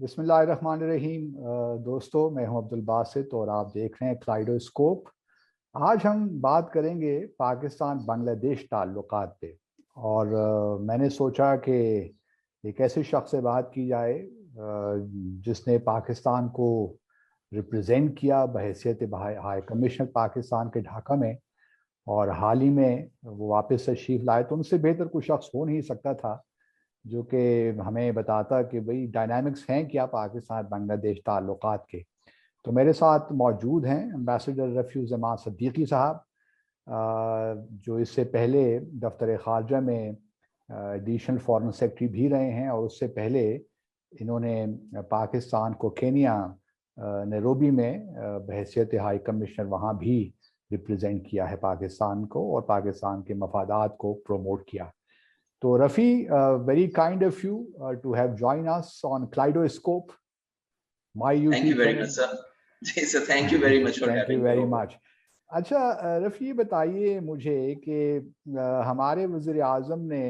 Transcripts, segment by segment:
बिस्मिल्लाहिर्रहमानिर्रहीम। दोस्तों, मैं हूं अब्दुल बासित और आप देख रहे हैं क्लाइडोस्कोप। आज हम बात करेंगे पाकिस्तान बांग्लादेश ताल्लुकात पे। और मैंने सोचा कि एक ऐसे शख्स से बात की जाए जिसने पाकिस्तान को रिप्रेजेंट किया बहैसियत हाई कमिश्नर पाकिस्तान के ढाका में, और हाल ही में वो वापस तशरीफ लाए। तो उनसे बेहतर कोई शख्स हो नहीं सकता था जो कि हमें बताता कि भाई डायनामिक्स हैं क्या पाकिस्तान बांग्लादेश ताल्लुकात के। तो मेरे साथ मौजूद हैं एम्बेसडर रफ़ी ज़मान सिद्दीकी साहब, जो इससे पहले दफ्तर ख़ारजा में एडिशनल फॉरेन सेक्रेटरी भी रहे हैं, और उससे पहले इन्होंने पाकिस्तान को केनिया नैरोबी में बहैसियत हाई कमिश्नर वहाँ भी रिप्रेजेंट किया है पाकिस्तान को, और पाकिस्तान के मफादात को प्रमोट किया। तो Rafi, very kind of you to have joined us on Kaleidoscope, my YouTube Thank you very much, sir. Ji sir, thank you very much for Thank you having me very over. much. अच्छा रफ़ी, बताइए मुझे कि हमारे वज़ीर आज़म ने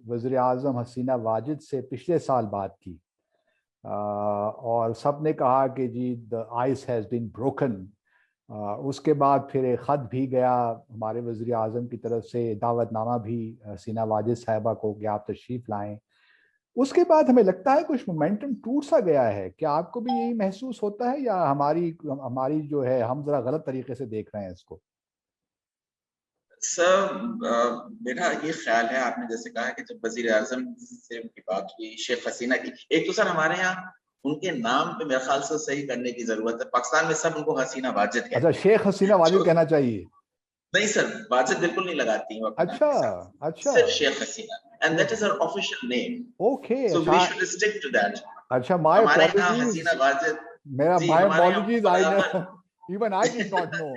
वज़ीर आज़म हसीना वाजिद से पिछले साल बात की, और सब ने कहा कि जी the ice has been broken. उसके बाद फिर एक ख़त भी गया हमारे वज़ीर आज़म की तरफ से, दावतनामा भी हसीना वाजिद साहिबा को कि आप तशरीफ़ लाएं। उसके बाद हमें लगता है कुछ मोमेंटम टूट सा गया है। क्या आपको भी यही महसूस होता है, या हमारी हमारी जो है हम ज़रा गलत तरीके से देख रहे हैं इसको? सर, मेरा ये ख्याल है, आपने जैसे कहा कि जब वज़ीर आज़म से उनकी बात हुई शेख हसीना की, एक तो सर हमारे यहाँ उनके नाम पे मेरे ख्याल से सही करने की जरूरत है। पाकिस्तान में सब उनको हसीना वाजिद अच्छा, कहते हैं। शेख हसीना वाजिद कहना चाहिए? नहीं सर, वाजिद बिल्कुल नहीं लगाती हैं वो अपने नाम अच्छा के साथ, अच्छा, सिर्फ Sheikh Hasina, and that is her official name. Okay. So we should stick to that. अच्छा, माय हमारे यहाँ अपॉलजीज। हसीना वाजिद, मेरा जी माय हमारे यहाँ अपॉलजीज, आई बराबर। Even I did not know.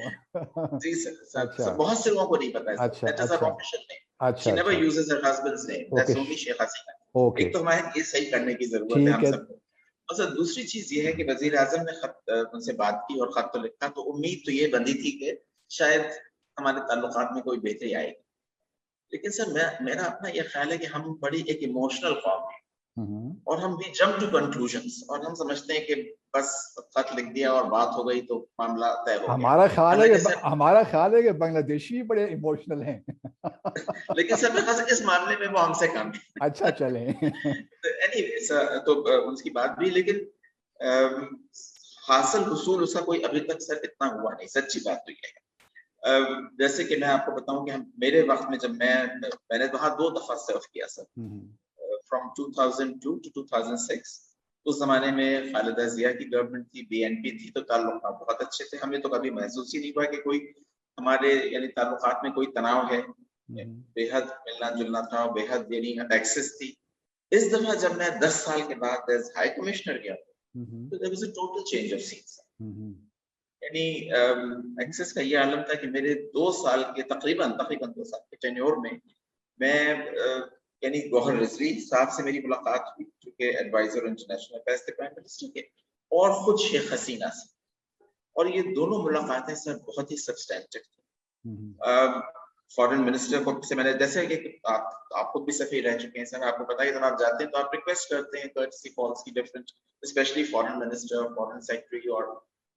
जी अच्छा सर, बहुत से लोगों को नहीं पता है सर। अच्छा दैट इज हर अच्छा ऑफिशियल नेम। अच्छा शी नेवर अच्छा, uses her husband's name, okay that's only Sheikh Hasina. Okay, एक तो हमें ये सही करने की जरूरत है ठीक हम है। सबको। और सर दूसरी चीज ये है कि वजीर आजम ने उनसे बात की और खत तो लिखा, तो उम्मीद तो ये बंधी थी कि शायद हमारे ताल्लुकात में कोई बेहतरी आएगी। लेकिन सर मेरा अपना ये ख्याल है कि हम बड़ी एक इमोशनल कौम है, और हम भी जंप टू कंक्लूजन्स, और हम समझते हैं कि बस खत लिख दिया और बात हो गई तो मामला तय हो गया। हालांकि सर हमारा ख्याल है कि बांग्लादेशी बड़े इमोशनल हैं। लेकिन सर मेरे ख्याल से इस मामले में वो हमसे कम है। अच्छा, चलें। एनीवे सर, तो उसकी बात भी, लेकिन हासिल हुसूल उसका कोई अभी तक सर इतना हुआ नहीं, सच्ची बात तो ये है। जैसे कि मैं आपको बताऊं कि मेरे वक्त में जब मैंने वहाँ 2 दफा सर्व किया सर, फ्रॉम 2002 टू 2006। उस जमाने में खालिदा जिया की गवर्नमेंट थी, बीएनपी थी, तो ताल्लुकात बहुत अच्छे थे। हमें तो कभी महसूस ही नहीं हुआ कि कोई हमारे यानी ताल्लुकात में कोई तनाव है। बेहद मिलना जुलना था, बेहद यानी एक्सेस थी। इस दफा जब मैं 10 साल के बाद एज हाई कमिश्नर गया, तो there was a total change of scenes. यानी एक्सेस का ये आलम था कि मेरे 2 साल के तकरीबन 2 साल के टेन्योर में मैं यानी गौहर रिजवी साहब से मेरी मुलाकात हुई, जो कि एडवाइजर इंटरनेशनल अफेयर्स थे प्राइम मिनिस्टर के, और खुद शेख हसीना से। और ये दोनों मुलाकातें सर बहुत ही सब्सटेंटिव थी। फॉरेन मिनिस्टर को से मैंने, जैसे कि आप खुद भी सफीर रह चुके हैं सर, आपको पता है जब आप जाते हैं तो आप रिक्वेस्ट करते हैं कर्टसी कॉल्स की, different specially foreign minister, foreign secretary और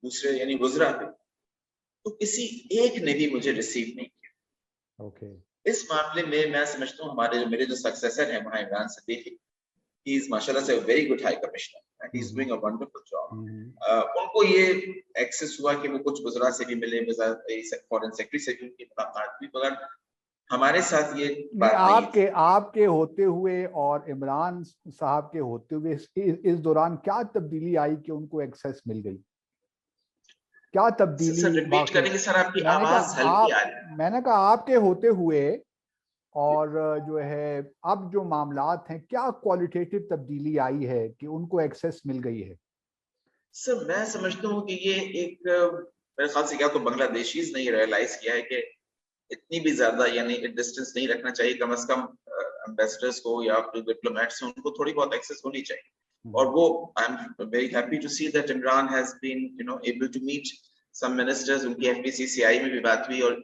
दूसरे यानी वुज़रा पे, तो किसी एक ने भी मुझे रिसीव नहीं किया। ओके। इस मामले में मैं समझता हूँ मेरे जो सक्सेसर हैं वहाँ इमरान सिद्दीकी, ही इज माशाल्लाह से very good high commissioner and he is doing a wonderful job. उनको ये एक्सेस हुआ कि वो कुछ वज़रा से भी मिले, फॉरेन सेक्रेटरी से भी उनकी मुलाकात हुई, मगर हमारे साथ ये बात नहीं थी। आपके होते हुए और इमरान साहब के होते हुए इस दौरान क्या तब्दीली आई कि उनको एक्सेस मिल गई? क्या तब्दीली रिपीट करेंगे सर, आपकी आवाज हल्की आ रही है। मैंने कहा आपके होते हुए और जो है अब जो मामलात हैं, क्या क्वालिटेटिव तब्दीली आई है कि उनको एक्सेस मिल गई है? सर मैं समझता हूँ कि ये एक मेरे ख्याल से क्या तो बांग्लादेशीज ने रियलाइज किया है कि इतनी भी ज्यादा यानी डिस्टेंस नहीं रखना चाहिए, कम से कम एम्बेसडर्स को या फिर डिप्लोमेट्स उनको थोड़ी बहुत एक्सेस होनी चाहिए। और वो I am very happy to see that Imran has been able to meet some ministers. उनकी एफबीसीसीआई में भी बात हुई, और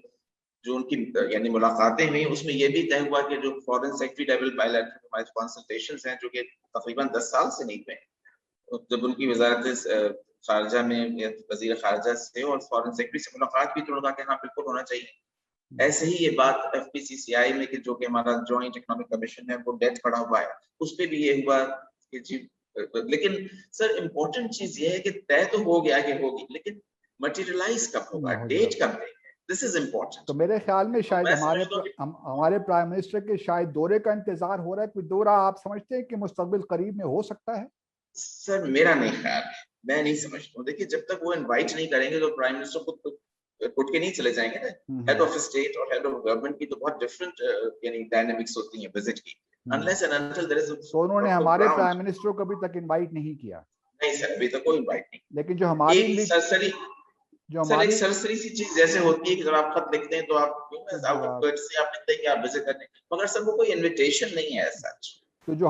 जो उनकी यानी मुलाकातें हुई उसमें ये भी तय हुआ कि जो foreign secretary level bilateral consultations हैं, जो कि तकरीबन 10 साल से नहीं हुए, जब उनकी वजारत खारजा में वजीर खारजा से और फॉरेन सेक्रेटरी से मुलाकात भी, तो उन्होंने कहा कि हाँ बिल्कुल होना चाहिए। ऐसे ही ये बात FPCCI में कि जो कि हमारा जॉइंट इकोनॉमिक कमीशन है वो डेथ पड़ा हुआ है, उस पर भी ये हुआ कि जी। लेकिन सर इम्पोर्टेंट चीज ये है कि तय तो हो गया कि होगी, लेकिन मटेरियलाइज कब होगा, डेट कब देंगे, दिस इज इम्पोर्टेंट। तो मेरे ख्याल में शायद मैं समझता हूँ कि हमारे प्राइम मिनिस्टर के शायद दौरे का इंतजार हो रहा है। कोई दौरा आप समझते हैं कि मुस्तकबिल करीब में हो सकता है? सर मेरा नहीं ख्याल है, मैं नहीं समझता हूँ। देखिए जब तक वो इनवाइट नहीं करेंगे तो प्राइम मिनिस्टर को उठ के नहीं चले जाएंगे ना। हेड ऑफ स्टेट और हेड ऑफ गवर्नमेंट की तो बहुत डिफरेंट यानी डायनामिक्स होती है विजिट की, unless and until there is तो उन्होंने हमारे प्राइम मिनिस्टर को अभी तक इनवाइट नहीं किया। नहीं सर, अभी तक कोई इनवाइट नहीं। लेकिन जो हमारी एक सरसरी सी चीज जैसे होती है कि जब आप खत लिखते हैं तो आप आउट ऑफ कर्टसी आप लिखते हैं कि आप विजिट करने, मगर सर वो कोई इनविटेशन नहीं है ऐसा। तो जो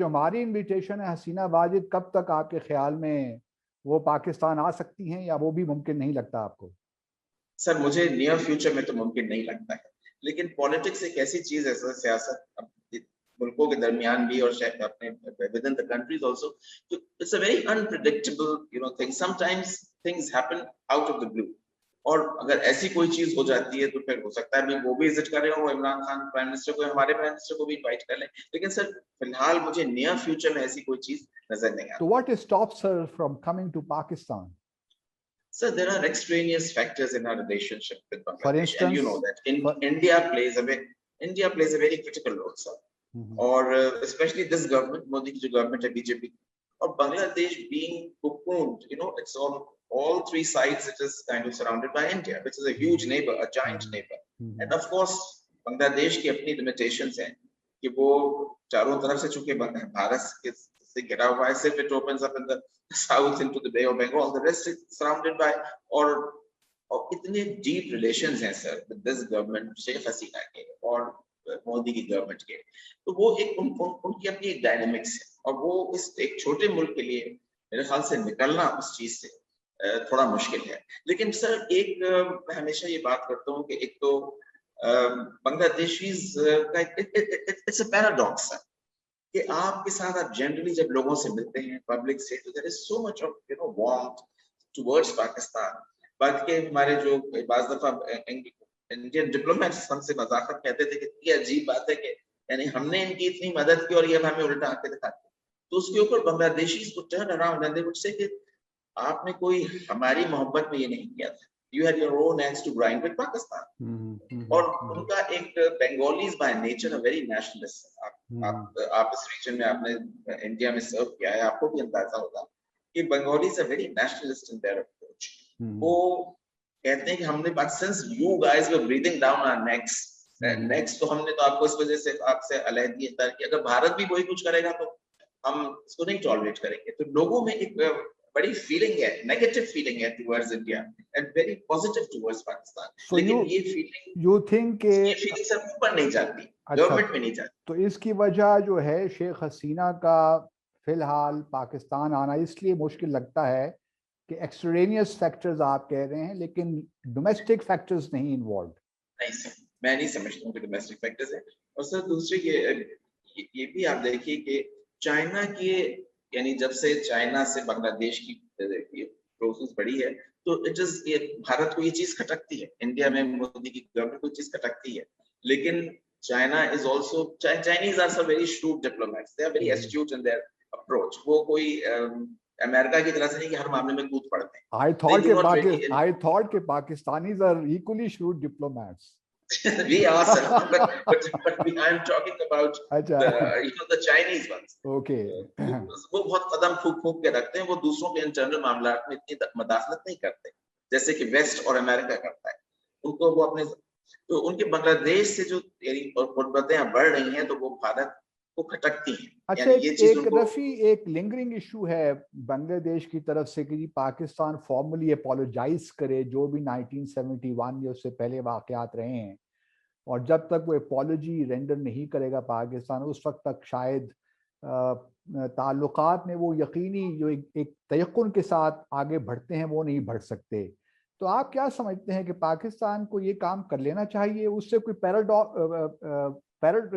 हमारी इनविटेशन है हसीना वाजिद, कब तक आपके ख्याल में वो पाकिस्तान आ सकती हैं, या वो भी मुमकिन नहीं लगता आपको? सर मुझे नियर फ्यूचर में तो मुमकिन नहीं लगता है, लेकिन पॉलिटिक्स एक ऐसी चीज है सर, सियासत मुल्कों के दरमियान भी और शायद अपने with in the countries also, तो it's a very unpredictable thing, sometimes things happen out of the blue. और अगर ऐसी कोई चीज हो जाती है तो फिर हो सकता है वो भी विजिट करें और इमरान खान प्राइम मिनिस्टर को, हमारे प्राइम मिनिस्टर को भी इनवाइट कर लें, लेकिन सर फिलहाल मुझे नियर फ्यूचर में ऐसी कोई चीज नजर नहीं आती। तो what stops her from coming to Pakistan? So there are extraneous factors in our relationship with Bangladesh, for instance, and you know that India plays a very critical role, sir. और especially this government, Modi की जो government है BJP, और Bangladesh being cocooned, it's all three sides, it is kind of surrounded by India, which is a huge neighbor, a giant neighbor, and of course Bangladesh की अपनी limitations हैं कि वो चारों तरफ से चूंकि भारत से घिरा हुआ है, सिर्फ it opens up in the south into the Bay of Bengal, the rest is surrounded by और इतने deep relations हैं sir with this government, Sheikh Hasina के और मोदी की गवर्नमेंट के, तो वो एक उनकी अपनी एक डायनेमिक्स है, और वो इस एक छोटे मुल्क के लिए मेरे ख्याल से निकलना उस चीज से थोड़ा मुश्किल है। लेकिन सर एक मैं हमेशा ये बात करता हूँ कि एक तो बांग्लादेशीज का इट्स अ पैराडॉक्स है कि आपके साथ आप जनरली जब लोगों से मिलते हैं पब्लिक से, तो there is so much of warmth towards Pakistan. बल्कि हमारे जो बाज़ दफा इंडियन डिप्लोमेट्स हमसे मजाकत कहते थे कि ये अजीब बात है कि यानी हमने इनकी इतनी मदद की और ये हमें उल्टा आके दिखाते, तो उसके ऊपर बांग्लादेशीज को turn around and they would say कि आपने कोई हमारी मोहब्बत में ये नहीं किया था, you had your own axe to grind with Pakistan। और उनका एक Bengalis by nature a very nationalist, आप इस रीजन में आपने इंडिया में सर्व किया है, आपको भी अंदाजा होगा कि Bengalis are very nationalist in their approach. वो कहते हैं कि हमने since you guys were breathing down our necks तो हमने तो आपको इस वजह से आपसे अलहदगी इख्तियार की, अगर भारत भी वही कुछ करेगा तो हम इसको नहीं टॉलरेट करेंगे। तो लोगों में एक बड़ी फीलिंग है, नेगेटिव फीलिंग है towards India and very positive towards Pakistan. लेकिन ये फीलिंग यू थिंक ये फीलिंग सब ऊपर नहीं जाती, गवर्नमेंट में नहीं जाती। तो इसकी वजह जो है शेख हसीना का फिलहाल पाकिस्तान आना इसलिए मुश्किल लगता है कि एक्सट्रेनियस फैक्टर्स आप कह रहे हैं, लेकिन डोमेस्टिक फैक्टर्स नहीं इन्वॉल्व। नहीं सर, मैं नहीं समझता हूँ कि डोमेस्टिक फैक्टर्स है। और सर दूसरी ये भी आप देखिए कि चाइना के यानी जब से चाइना से बांग्लादेश की प्रोसेस बढ़ी है, तो इट इज भारत को ये चीज खटकती है, इंडिया में मोदी की गवर्नमेंट को चीज खटकती है, लेकिन China is also Chinese are some very shrewd diplomats, they are very astute in their approach। वो कोई अमेरिका की तरह से नहीं कि हर मामले में कूद पड़ते हैं। I thought के Pakistanis are equally shrewd diplomats। We are sir, but I am talking about the Chinese ones। Okay। वो बहुत कदम फूंक के रखते हैं, वो दूसरों के इंटरनल मामलात में इतनी मदाखलत नहीं करते जैसे कि वेस्ट और अमेरिका करता है। उनको वो अपने तो उनके बांग्लादेश से जो कुर्बतें बढ़ रही हैं, तो वो भारत को खटकती हैं। अच्छा, एक रफी एक लिंगरिंग इशू है बांग्लादेश की तरफ से कि पाकिस्तान फॉर्मली अपोलोजाइज करे जो भी 1971 या उससे पहले वाकयात रहे हैं, और जब तक वो अपोलॉजी रेंडर नहीं करेगा पाकिस्तान, उस वक्त तक शायद ताल्लुकात में वो यकीनी जो एक तयक्कुन के साथ आगे बढ़ते हैं वो नहीं बढ़ सकते। तो आप क्या समझते हैं कि पाकिस्तान को ये काम कर लेना चाहिए? उससे कोई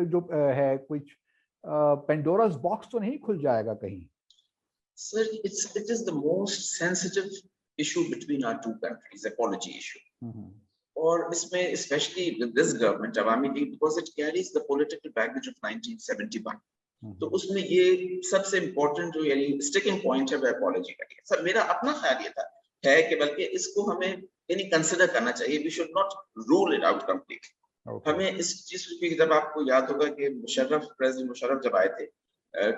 जो है कुछ पेंडोरास बॉक्स तो नहीं खुल जाएगा कहीं? Sir, it is the most sensitive issue between our two countries, apology issue. और इसमें especially with this government, Awami League, because it carries the political baggage of 1971. तो उसमें ये सबसे इम्पोर्टेंट जो यानी स्टिकिंग पॉइंट है वो अपॉलॉजी का है। सर मेरा अपना ख्याल ये था है कि बल्कि इसको हमें यानी कंसिडर करना चाहिए, we should not rule it out completely. हमें इस चीज की, जब आपको याद होगा कि प्रेसिडेंट मुशर्रफ जब आए थे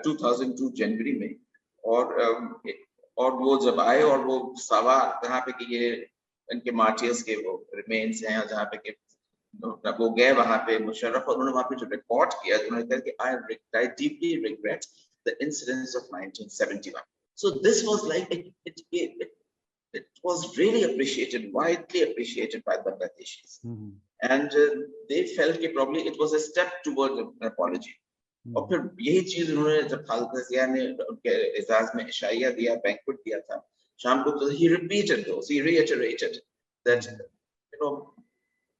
2002 जनवरी में, और वो जब आए और वो सवा जहाँ पे कि ये इनके मार्टियर्स के वो रिमेन्स हैं, जहाँ पे कि वो गए वहां पे मुशर्रफ, और उन्होंने वहां पे जो रिकॉर्ड किया, उन्होंने कहा कि I deeply regret the incidents of 1971. So this was like it was really appreciated, widely appreciated by Bangladeshis, and they felt that probably it was a step towards an apology. और फिर यही चीज उन्होंने जब खालिद जिया ने उनके एजाज में इशाइया दिया, बैंक्वेट दिया था शाम को, तो he repeated those, he reiterated that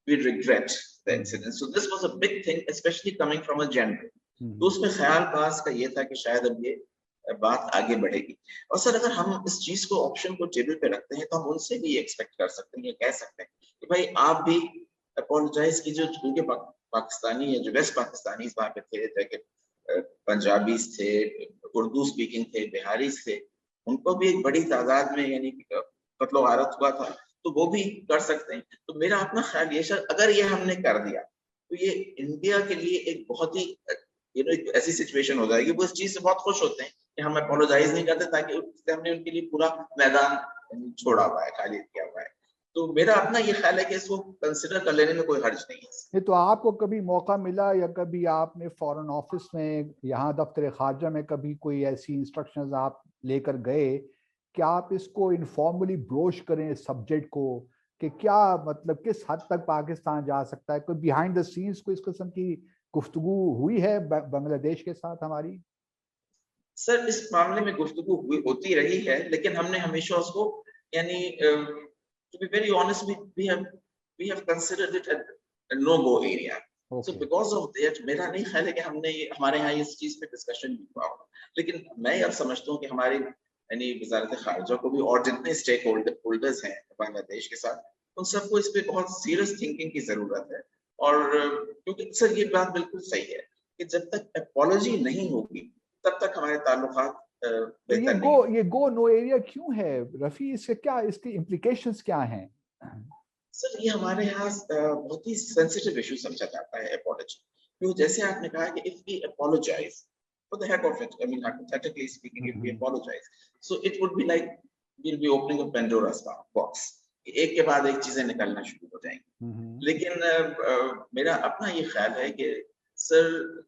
we regret the incident. So this was a big thing, especially coming from a general. तो उसमें ख्याल पास का ये था कि शायद अब ये बात आगे बढ़ेगी। और सर अगर हम इस चीज को ऑप्शन को टेबल पे रखते हैं तो हम उनसे भी एक्सपेक्ट कर सकते हैं, ये कह सकते हैं कि भाई आप भी अपोलोजाइज कीजिए। उनके पाकिस्तानी या जो वेस्ट पाकिस्तानी वहाँ पे थे, जैसे पंजाबी थे, उर्दू स्पीकिंग थे, बिहारी थे, उनको भी एक बड़ी तादाद में यानी कत्लो गारत हुआ था, तो वो भी कर सकते हैं। तो मेरा अपना ख्याल ये सर, अगर ये हमने कर दिया तो ये इंडिया के लिए एक बहुत ही एक ऐसी सिचुएशन हो जाएगी, वो इस चीज से बहुत खुश होते हैं कि हम अपोलोजाइज नहीं करते, ताकि हमने उनके लिए पूरा मैदान छोड़ा हुआ है, खाली किया हुआ है। तो मेरा अपना ये ख्याल है कि इसको कंसिडर कर लेने में कोई हर्ज नहीं है। तो आपको कभी मौका मिला या कभी आपने फॉरेन ऑफिस में, यहाँ दफ्तर खारजा में कभी कोई ऐसी इंस्ट्रक्शंस आप लेकर गए कि आप इसको इनफॉर्मली ब्रोश करें सब्जेक्ट को, कि क्या मतलब किस हद तक पाकिस्तान जा सकता है? कोई बिहाइंड द सीन्स कोई इस किस्म की गुफ्तगू हुई है बांग्लादेश के साथ हमारी? सर इस मामले में गुफ्तगू होती रही है, लेकिन हमने हमेशा उसको यानी to be very honest, we have considered it a no-go area. Okay. So because of that, मेरा नहीं ख्याल है कि हमने हमारे यहाँ इस चीज पे डिस्कशन भी हुआ होगा, लेकिन मैं अब समझता हूँ कि हमारी यानी वज़ारत ख़ारिजा को भी और जितने स्टेक होल्डर्स हैं बांग्लादेश के साथ, उन सबको इस पे बहुत सीरियस थिंकिंग की जरूरत है। और क्योंकि सर ये बात बिल्कुल सही है कि जब तक अपॉलॉजी नहीं होगी तब तक हमारे ताल्लुकात ये गो नो एरिया क्यों है रफी? इससे क्या, इसके इम्प्लीकेशंस क्या हैं? सर ये हमारे यहाँ बहुत ही सेंसिटिव इशू समझा जाता है अपॉलॉजी, क्योंकि जैसे आपने कहा कि if we apologize for the heck of it, I mean hypothetically speaking, if we apologize, so it would be like we'll be opening a Pandora's box, एक के बाद एक चीजें निकलना शुरू हो जाएंगी। लेकिन मेरा अपना ये ख्याल है कि सर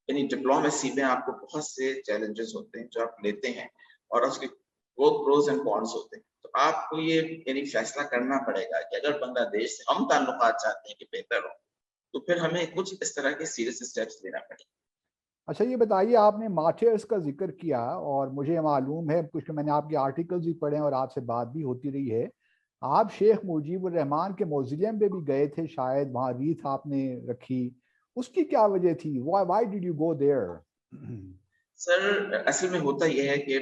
यानी डिप्लोमेसी में आपको बहुत से चैलेंजेस होते हैं जो आप लेते हैं, और उसके बहुत प्रोज एंड कॉन्स होते हैं। तो आपको ये यानी फैसला करना पड़ेगा कि अगर बांग्लादेश से हम ताल्लुकात चाहते हैं कि बेहतर हो, तो फिर हमें कुछ इस तरह के सीरियस स्टेप्स लेना पड़ेगा। अच्छा ये बताइए, आपने मार्टियर्स का जिक्र किया और मुझे मालूम है, कुछ मैंने आपके आर्टिकल्स भी पढ़े और आपसे बात भी होती रही है, आप शेख मुजीबुर रहमान के मौज़िलियम पे भी गए थे, शायद वहाँ रीत आपने रखी, उसकी क्या वजह थी? Why did you go there? Sir असल में होता यह है कि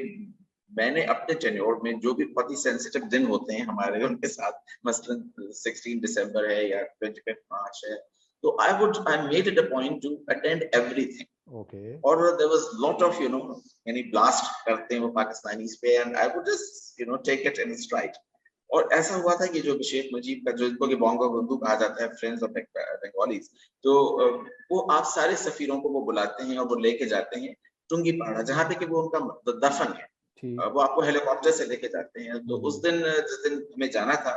मैंने अपने टेन्योर में जो भी बहुत ही सेंसिटिव दिन होते हैं हमारे उनके साथ, मसलन 16 दिसंबर है या 25 मार्च है, तो I made it a point to attend everything. Okay. और there was lot of यानी blast करते हैं वो पाकिस्तानीज़ पे, and I would just take it in stride. और ऐसा हुआ था कि जो शेख मुजीब का जो इनको के बोंगो बंदू कहा जाता है, फ्रेंड्स ऑफ बंगालीज, तो वो आप सारे सफीरों को वो बुलाते हैं और वो लेके जाते हैं टुंगी पाड़ा, जहाँ पे कि वो उनका दफन है, वो आपको हेलीकॉप्टर से लेके जाते हैं। तो उस दिन जिस दिन हमें जाना था,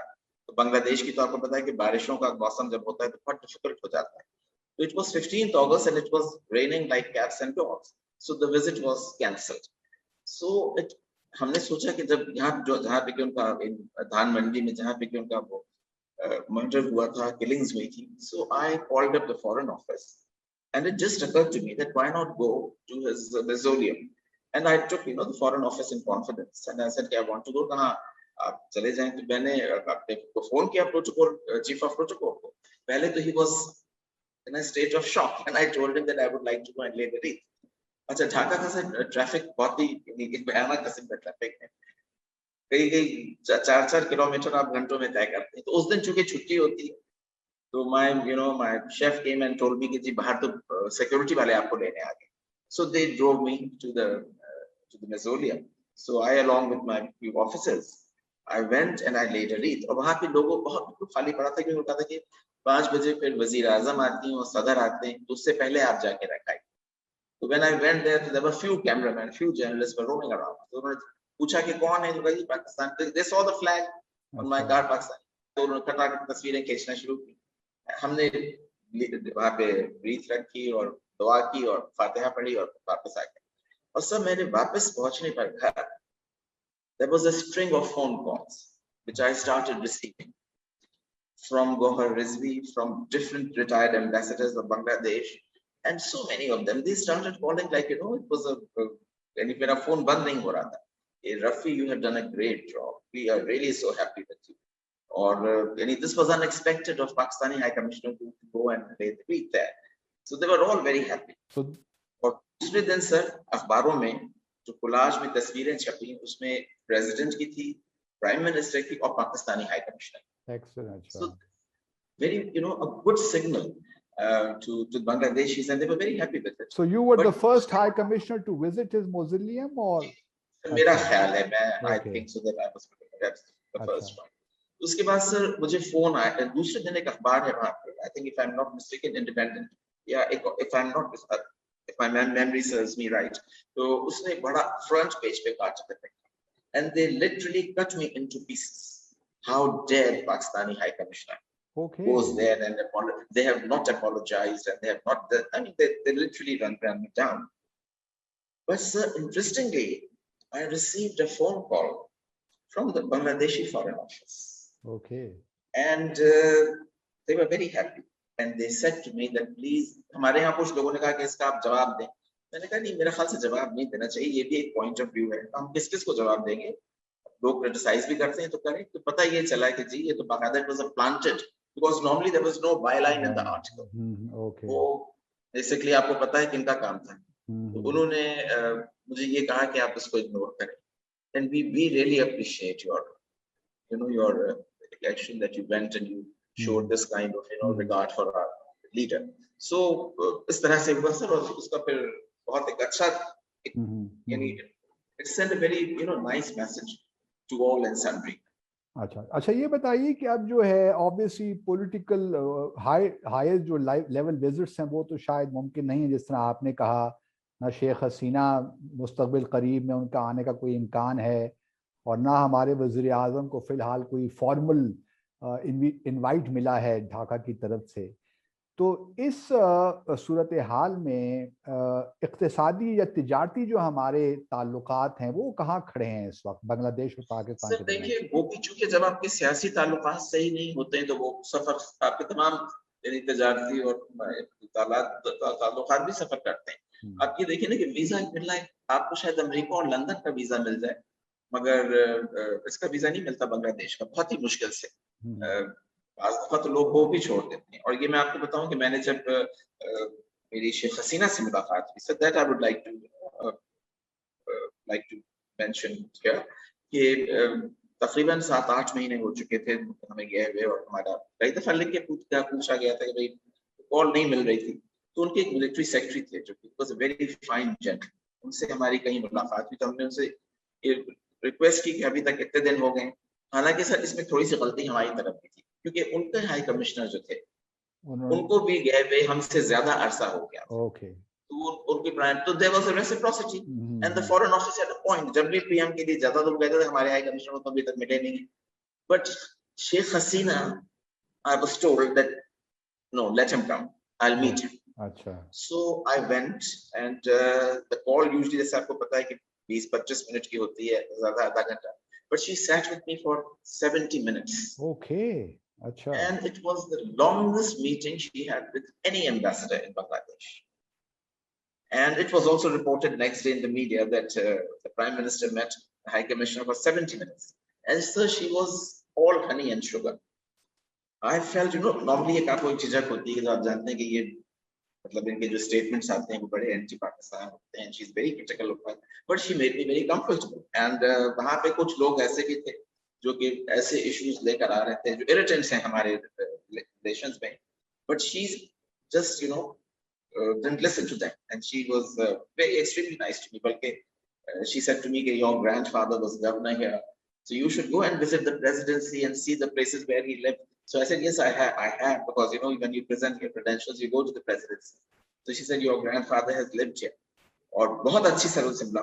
तो बांग्लादेश की तो आपको पता है कि बारिशों का मौसम जब होता है तो बहुत डिफिकल्ट हो जाता है। So it was 15th August and it was raining like cats and dogs. So the visit was cancelled. So हमने सोचा कि जब जहाँ पे कि उनका धान मंडी में जहाँ पे कि उनका वो मर्डर हुआ था, किलिंग्स हुई थी, so I called up the foreign office and it just occurred to me that why not go to his mausoleum, and I took the foreign office in confidence and I said कि I want to go, कहाँ आप चले जाएं। तो मैंने अपने को phone किया प्रोटोकॉल, चीफ ऑफ प्रोटोकॉल को। पहले तो he was in a state of shock and I told him that I would like to go and lay the wreath. अच्छा, ढाका का सर ट्रैफिक बहुत ही एक भयानक किस्म का ट्रैफिक है। कई कई 4-4 किलोमीटर आप घंटों में तय करते हैं। तो उस दिन चूंकि छुट्टी होती है, तो my chef came and told me कि जी बाहर तो सिक्योरिटी वाले आपको लेने आ गए। So they drove me to the Mausoleum. So I along with my few officers, I went and I laid a wreath. और वहाँ पे लोगों बहुत बिल्कुल खाली पड़ा था, क्योंकि होता था कि 5 बजे फिर वजीर आजम आती हैं और सदर आते हैं, तो उससे पहले आप जाके रखाई। तो when I went there were few cameramen, few journalists were roaming around. तो उन्होंने पूछा कि कौन है, तो कहा जी Pakistan. They saw the flag on my car, Pakistan. तो उन्होंने खटाखट तस्वीरें खींचना शुरू की। हमने वहाँ पे रीत रखी और दुआ की और फातिहा पढ़ी और वापस आ गए। और सब मेरे वापस पहुंचने पर घर, there was a string of phone calls which I started receiving from Gohar Rizvi, from different retired ambassadors of Bangladesh, and so many of them, they started calling like, it was यानी मेरा phone बंद नहीं हो रहा था। Rafi, you have done a great job. We are really so happy with you. और this was unexpected of Pakistani High Commissioner to go and lay the wreath there. So they were all very happy. और दूसरे दिन sir अखबारों में जो collage में तस्वीरें छपी, उसमें प्रेसिडेंट की थी, प्राइम मिनिस्टर की और Pakistani high commissioner. Excellent. So very, a good signal to Bangladeshis, and they were very happy with it. So you were the first High Commissioner to visit his mausoleum, or? मेरा ख्याल है, मैं I think so that I was perhaps the first one. उसके बाद sir मुझे phone आया, दूसरे दिन एक अखबार है वहाँ पे, I think if I'm not mistaken, Independent, if my memory serves me right, तो उसने बड़ा front page पे काटा था, and they literally cut me into pieces. How dare Pakistani High Commissioner goes there and they have not apologized, and they have not, they literally run me down. But sir, interestingly, I received a phone call from the Bangladeshi Foreign Office. Okay. And they were very happy. And they said to me that please, हमारे यहाँ कुछ लोगों ने कहा कि इसका आप जवाब दें। मैंने कहा नहीं, मेरे ख्याल से जवाब नहीं देना चाहिए, ये भी एक पॉइंट ऑफ व्यू है, हम किस किस को जवाब देंगे, लोग क्रिटिसाइज भी करते हैं तो करें। तो पता ये चला कि जी ये तो बाकायदा it was a planted, because normally there was no byline in the article. Okay. वो बेसिकली आपको पता है किनका काम था। तो उन्होंने मुझे ये कहा कि आप इसको इग्नोर करें, and we really appreciate your action that you went and you showed this kind of regard for our leader. So इस तरह से हुआ सर, और उसका फिर बहुत एक अच्छा यानी it sent a very nice message to all and sundry. अच्छा ये बताइए कि अब जो है ऑब्वियसली पॉलिटिकल हाईएस्ट जो लेवल विजिट्स हैं वो तो शायद मुमकिन नहीं है, जिस तरह आपने कहा, ना शेख हसीना मुस्तकबिल करीब में उनका आने का कोई इम्कान है, और ना हमारे वज़ीर आज़म को फ़िलहाल कोई फॉर्मल इनवाइट मिला है ढाका की तरफ से। तो इस सूरत हाल में इक़्तिसादी या तिजारती जो हमारे ताल्लुकात हैं वो कहाँ खड़े हैं इस वक्त बांग्लादेश और पाकिस्तान के? देखिए, वो भी चूंकि जब आपके सियासी ताल्लुकात सही नहीं होते हैं तो वो सफर आपके तमाम यानी तिजारती और ताल्लुकात भी सफर करते हैं। आप ये देखिए ना कि वीजा मिलना है आपको, शायद अमेरिका और लंदन का वीजा मिल जाए, मगर इसका वीजा नहीं मिलता बांग्लादेश का, बहुत ही मुश्किल से। आज दफा तो लोग वो भी छोड़ देते हैं। और ये मैं आपको बताऊं कि मैंने जब मेरी शेख हसीना से मुलाकात हुई, so that I would like to mention here कि तकरीबन 7-8 महीने हो चुके थे हमें गए हुए, और हमारा कई दफा लिख के पूछा गया था कि भाई कॉल नहीं मिल रही थी। तो उनके एक मिलिट्री सेक्रेटरी थे जो कि was a very fine gentleman, उनसे हमारी कहीं मुलाकात हुई, तो हमने उनसे रिक्वेस्ट की कि अभी तक इतने दिन हो गए। हालांकि सर इसमें थोड़ी सी गलती हमारी तरफ की थी, क्योंकि उनके हाई कमिश्नर जो थे उनको भी गए हुए हमसे ज्यादा अरसा हो गया। तो उनके प्राइम तो there was a reciprocity and the foreign office at a point, जब भी पीएम के लिए ज्यादा लोग कहते थे हमारे हाई कमिश्नर को अभी तक मिले नहीं। But Sheikh Hasina, I was told that no, let him come, I will meet him. अच्छा, so I went and the call usually जैसे आपको पता है कि 20-25 मिनट की होती है, ज्यादा आधा घंटा, but she sat with me for 70 minutes. Okay. Achha. And it was the longest meeting she had with any ambassador in Bangladesh. And it was also reported next day in the media that the Prime Minister met the High Commissioner for 70 minutes. And so she was all honey and sugar. I felt, normally एक आपको एक झिझक होती है कि आप जानते हैं कि ये मतलब इनके जो स्टेटमेंट्स आते हैं वो बड़े एंटी पाकिस्तान होते हैं, she is very critical of us, but she made me very comfortable. And वहाँ पे कुछ लोग ऐसे भी थे जो कि ऐसे इश्यूज लेकर आ रहे थे जो इरिटेंट्स हैं हमारे रिलेशंस में, but she just didn't listen to them, and she was very extremely nice to me. Balki she said to me that your grandfather was governor here, so you should go and visit the presidency and see the places where he lived. So I said, yes, I have, because when you present your credentials, you go to the presidency. So she said, your grandfather has lived here. और बहुत अच्छी sir उनसे मिला,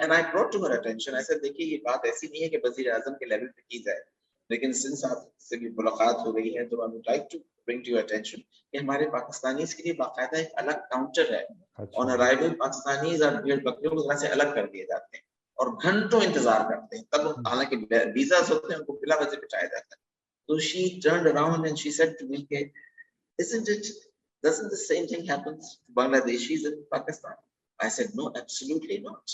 and I brought to her attention. I said, देखिए ये बात ऐसी नहीं है कि वज़ीर आज़म के लेवल पे की जाए, लेकिन सिंस आपसे भी मुलाकात हो गई है तो I would like to bring to your attention कि हमारे पाकिस्तानीज़ के लिए बाकायदा एक अलग काउंटर है। On arrival, पाकिस्तानीज़ और भेड़ बकरियों को से अलग कर दिए जाते हैं और घंटों इंतजार करते हैं, तब हालांकि वीजा होते हैं उनको बिला वजह बिठाया जाता है। तो she turned around and she said to me, doesn't the same thing happen to Bangladeshis in Pakistan? I said, no, absolutely not.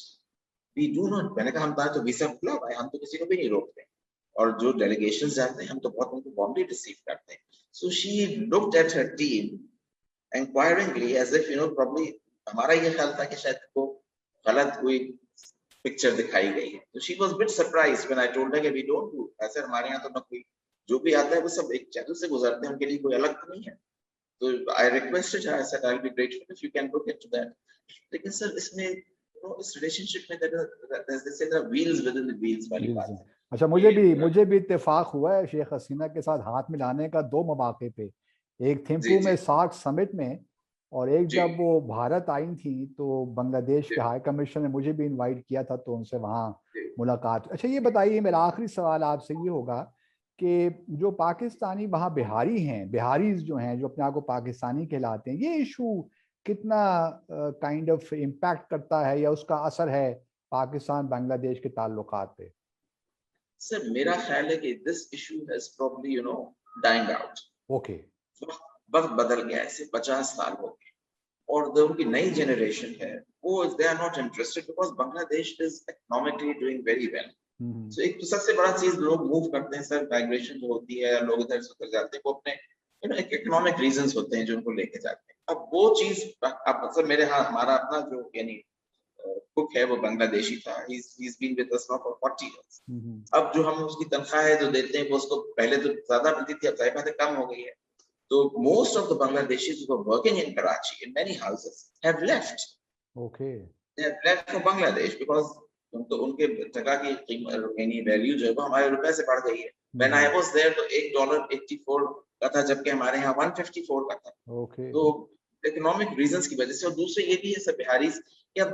We do not. मैंने कहा हम तो वीजा खुला भाई, हम तो किसी को भी नहीं रोकते, और जो डेलीगेशंस जाते हैं हम तो बहुत उनको वार्मली रिसीव करते हैं। So she looked at her team inquiringly as if probably हमारा ये ख्याल था कि शायद को गलत कोई पिक्चर दिखाई गई है। तो she was a bit surprised when I told her कि we don't do ऐसे, हमारे यहाँ तो ना कोई जो भी आता है वो सब एक चैनल से गुजरते हैं, उनके लिए कोई अलग तो नहीं है। So I requested her, I said I'll be grateful if you can look into that. लेकिन सर इसमें इस रिलेशनशिप में there are wheels within the wheels वाली बात है। अच्छा, मुझे भी इत्तेफाक हुआ है शेख हसीना के साथ हाथ मिलाने का 2 मौके पे, एक थिम्पू में सार्क समिट में, और एक जब वो भारत आई थी तो बांग्लादेश के हाई कमिश्नर ने मुझे भी इनवाइट किया था, तो उनसे वहाँ मुलाकात। अच्छा ये बताइए, मेरा आखिरी सवाल आपसे ये होगा कि जो पाकिस्तानी वहाँ बिहारी हैं, बिहारीज जो हैं जो अपने आप को पाकिस्तानी कहलाते हैं, ये इशू कितना काइंड ऑफ इम्पैक्ट करता है या उसका असर है पाकिस्तान बांग्लादेश के ताल्लुकात पे? सर मेरा ख्याल है कि this issue has probably dying out. Okay, वक्त बदल गया, ऐसे 50 साल हो गए, और जो उनकी नई जनरेशन है वो they are not interested because Bangladesh is economically doing very well. So एक तो सबसे बड़ा चीज, लोग मूव करते हैं सर, माइग्रेशन जो होती है, लोग इधर से उधर जाते हैं, वो अपने एक इकोनॉमिक रीजंस होते हैं जो उनको लेके जाते हैं। अब वो चीज अब सर मेरे हमारा अपना जो कुक है वो बांग्लादेशी था, he's been with us now for 40 years। अब जो हम उसकी तनख्वाह है जो देते हैं वो उसको पहले तो ज्यादा मिलती थी, अब जाहिर कम हो गई है। तो most of the Bangladeshis who were working in Karachi in many houses have left। Okay, they have left for Bangladesh because तो उनके जगह की कीमत वैल्यू जो है वो हमारे रुपए से बढ़ गई है। When I was there तो $1.84 का था, जबकि हमारे यहाँ 154 का था। Okay, तो इकोनॉमिक रीजंस की वजह से, और दूसरे ये भी है सब Bihari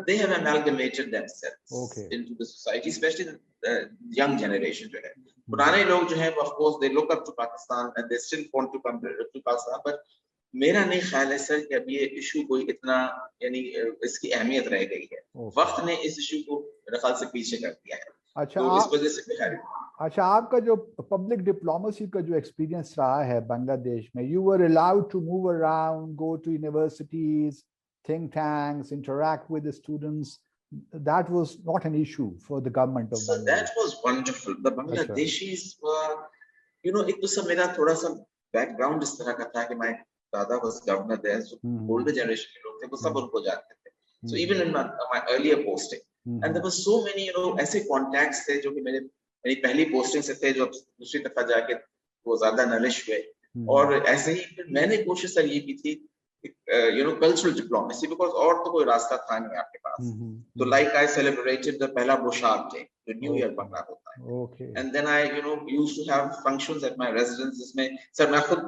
they have amalgamated themselves into the society, especially the young generation जो है। पुराने लोग जो हैं of course they look up to Pakistan and they still want to come to Pakistan, but मेरा नहीं ख्याल है सर कि अब ये इशू कोई इतना इसकी अहमियत रह गई है। वक्त ने इस इशू को मेरे ख्याल से पीछे कर दिया है। अच्छा, तो इस वजह से बिहारी। अच्छा, आपका जो पब्लिक डिप्लोमेसी का जो एक्सपीरियंस रहा है बांग्लादेश में, you were allowed to move around, go to universities, think tanks, interact with the students. That was not an issue for the government of Bangladesh. So that was wonderful. The Bangladeshis were, एक तो सब मेरा थोड़ा सा background इस तरह का था कि my father was governor there, so older generation के लोग थे, वो सब उनको जानते थे। So even in my earlier posting, and there were so many ऐसे contacts थे जो कि मेरी पहली पोस्टिंग से थे, जो दूसरी दफा जाके वो ज्यादा नलिश हुए। और ऐसे ही मैंने कोशिश सर ये की थी cultural diplomacy, because और तो कोई रास्ता था नहीं आपके पास। तो like I celebrated the पहला बोशाक day, the New Year बंगला होता है। Okay. And then I used to have functions at my residence, जिसमें सर मैं खुद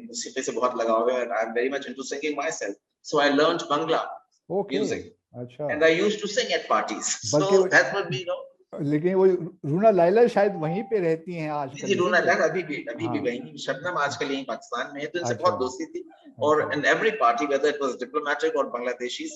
मौसीकी से बहुत लगाव है, and I'm very much into singing myself, so I learned Bangla music। अच्छा। And I used to sing at parties, so that would be लेकिन वो रूना लैला शायद वहीं पे रहती हैं आजकल। जी, रूना लैला अभी भी वहीं, शबनम आजकल यहीं पाकिस्तान में है, तो इनसे बहुत दोस्ती थी। और in every party, whether it was diplomatic or Bangladeshis,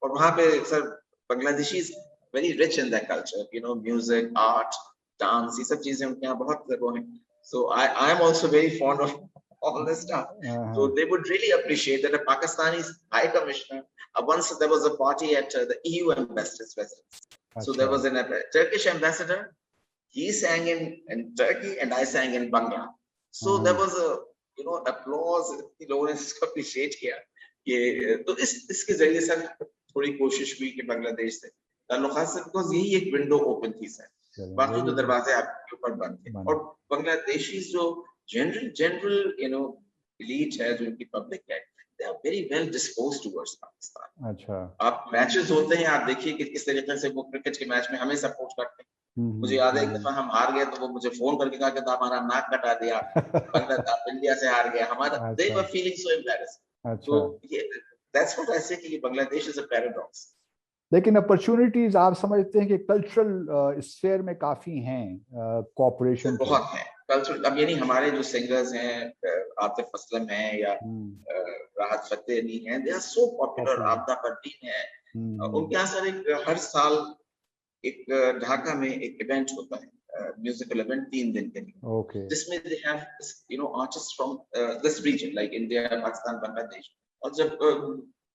और वहाँ पे sir Bangladeshis very rich in their culture, music, art, dance, ये सब चीजें उनके यहाँ बहुत वो हैं। So I am also very fond of all this stuff। So they would really appreciate that a Pakistani high commissioner, once there was a party at the EU ambassador's residence। So there was a Turkish ambassador, he sang in Turkey and I sang in Bangla। So there was a applause, लोगों ने इसको appreciate किया। कि तो इसके जरिए sir थोड़ी कोशिश हुई कि बांग्लादेश से ताल्लुकात से, बिकॉज यही एक विंडो ओपन थी सर, बाकी तो दरवाजे आपके ऊपर बंद थे। और बांग्लादेशी जो जनरल एलीट है, जो उनकी पब्लिक है, they are very well disposed towards Pakistan. अच्छा, आप मैचेस होते हैं, आप देखिए कि किस तरीके से वो क्रिकेट के मैच में हमें सपोर्ट करते हैं। मुझे याद है एक दफा हम हार गए तो वो मुझे फोन करके कहा कि हमारा नाक कटा दिया, बांग्लादेश इंडिया से हार गया हमारा। they were feeling so embarrassed। तो that's what I say कि बांग्लादेश is a paradox। लेकिन अपॉर्चुनिटीज आप समझते हैं कि कल्चरल स्फीयर में काफी हैं, कोऑपरेशन बहुत है कल्चरल। अब यानी हमारे जो सिंगर्स हैं, आतिफ असलम हैं या राहत फतेह अली हैं, they are so popular. Abida Parveen है, उनके यहाँ सर एक हर साल एक ढाका में एक इवेंट होता है, म्यूजिकल इवेंट 3 दिन के लिए, जिसमें they have artist from this region like India, Pakistan, Bangladesh. और जब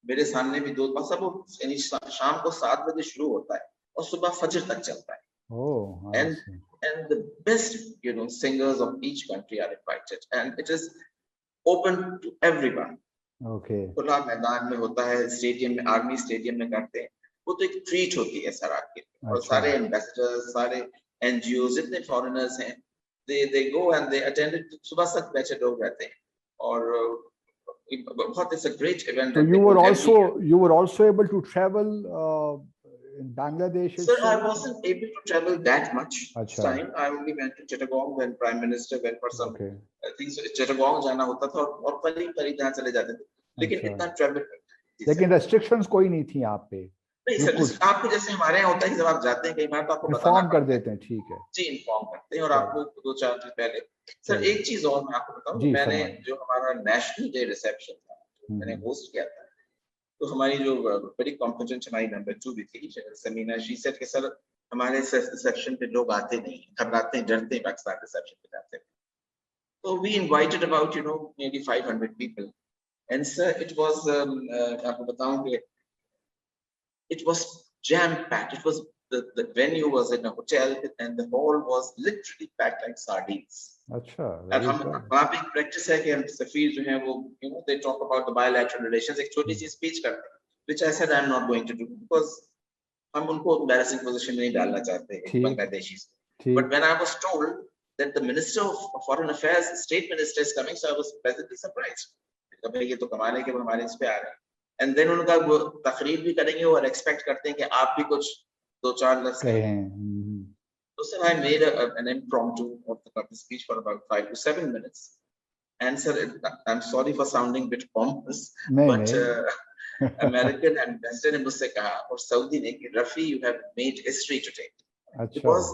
मेरे सामने भी 2 सब यानी शाम को 7 बजे शुरू होता है और सुबह फजर तक चलता है। And the best singers of each country are invited and it is open to everyone। खुला मैदान में होता है, स्टेडियम में, आर्मी स्टेडियम में करते हैं। वो तो एक ट्रीट होती है सर आपके लिए। और सारे एम्बेसडर्स, सारे NGOs, जितने फॉरेनर्स हैं, they go and they attend it। सुबह तक बैठे लोग रहते हैं और बहुत it's a great event। So you were also able to travel in Bangladesh? Sir, I wasn't able to travel that much this time। I only went to Chittagong when Prime Minister went for some things। Chittagong जाना होता था और करीब जहाँ चले जाते थे, लेकिन इतना ट्रैवल नहीं। लेकिन रेस्ट्रिक्शंस कोई नहीं थी आप पे? नहीं सर, आपके जैसे हमारे यहाँ होता है कि जब आप जाते हैं कई बार तो आपको इन्फॉर्म कर देते हैं। ठीक है जी, इन्फॉर्म करते हैं और आपको 2-4 दिन पहले। सर एक चीज और मैं आपको बताऊं, मैंने जो हमारा नेशनल डे रिसेप्शन था, मैंने होस्ट किया था, तो हमारी जो बड़ी कॉम्पिटेंट हमारी नंबर 2 भी थी समीना, शी सेड कि सर हमारे रिसेप्शन पे लोग आते नहीं, घबराते हैं, डरते हैं पाकिस्तान रिसेप्शन पे जाते हैं। तो we invited about maybe 500 people and sir it was आपको बताऊं कि it was jam packed। It was the venue was in a hotel and the hall was literally packed like sardines। अच्छा, हम वहाँ पे प्रैक्टिस है कि हम सफीर जो हैं वो they talk about the bilateral relations, एक छोटी सी स्पीच करते हैं, which I said I'm not going to do because हम उनको embarrassing position में नहीं डालना चाहते हैं Bangladeshi. But when I was told that the Minister of Foreign Affairs, State Minister is coming, so I was pleasantly surprised। भाई ये तो कमाल है कि वो हमारे इस पे आ रहे हैं। And then उनका वो तकरीर भी करेंगे और एक्सपेक्ट करते हैं कि आप भी कुछ 2-4 लफ्ज़ कहें। So sir, I made an impromptu of the speech for about 5 to 7 minutes. And sir, I'm sorry for sounding a bit pompous, but American ambassador ने मुझसे कहा और सऊदी ने कि Rafi, you have made history today। Because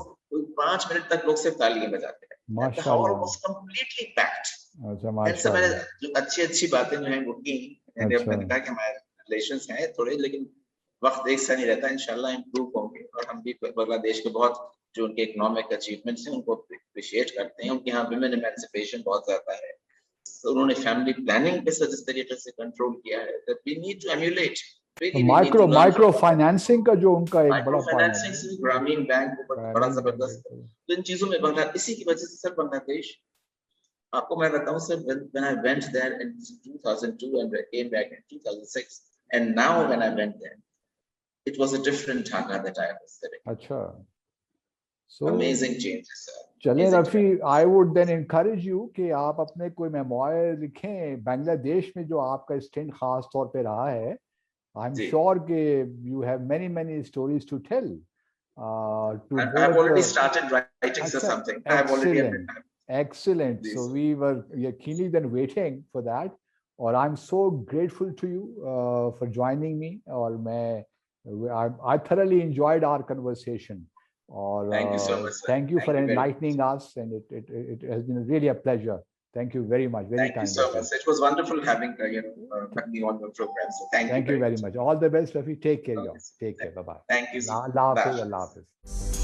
5 minute तक लोग सिर्फ तालियां बजाते हैं। The hall was completely packed। and sir, मैंने जो अच्छी बातें जो हैं वो की, मैंने अपने कहा कि हमारे रिलेशंस हैं थोड़े, लेकिन वक्त एक सा नहीं रहता, इंशाल्लाह इम्प्रूव होंगे। और हम भी बांग्लादेश के बहुत जो उनके इकोनॉमिक अचीवमेंट्स हैं उनको अप्रिशिएट करते हैं। उनके यहाँ विमेन एमेंसिपेशन बहुत ज्यादा है, उन्होंने फैमिली प्लानिंग पे जिस तरीके से कंट्रोल किया है, that we need to emulate. Micro financing का जो उनका एक बड़ा फाइनेंसिंग से ग्रामीण बैंक बड़ा जबरदस्त। तो इन चीजों में बांग्लादेश, इसी की वजह से सर बांग्लादेश, आपको मैं बताऊं sir, when I went there in 2002 and I came back in 2006 and now when I went there it was a different Dhaka that I was living। अच्छा, so amazing changes sir। चले Rafi, I would then encourage you कि आप अपने कोई memoir लिखें बांग्लादेश में जो आपका स्टैंड खास तौर पे रहा है। I'm sure कि you have many stories to tell। I've already started writing something। I've already Excellent। So we are keenly then waiting for that। और I'm so grateful to you for joining me। और I thoroughly enjoyed our conversation। और thank you so much sir। Thank you for enlightening us and it has been really a pleasure। Thank you very much। Very kind. Thank you so much। It was wonderful having me on your program। So thank you very much। All the best Rafi। Take care। Take care। Bye bye। Thank you। Allah Hafiz।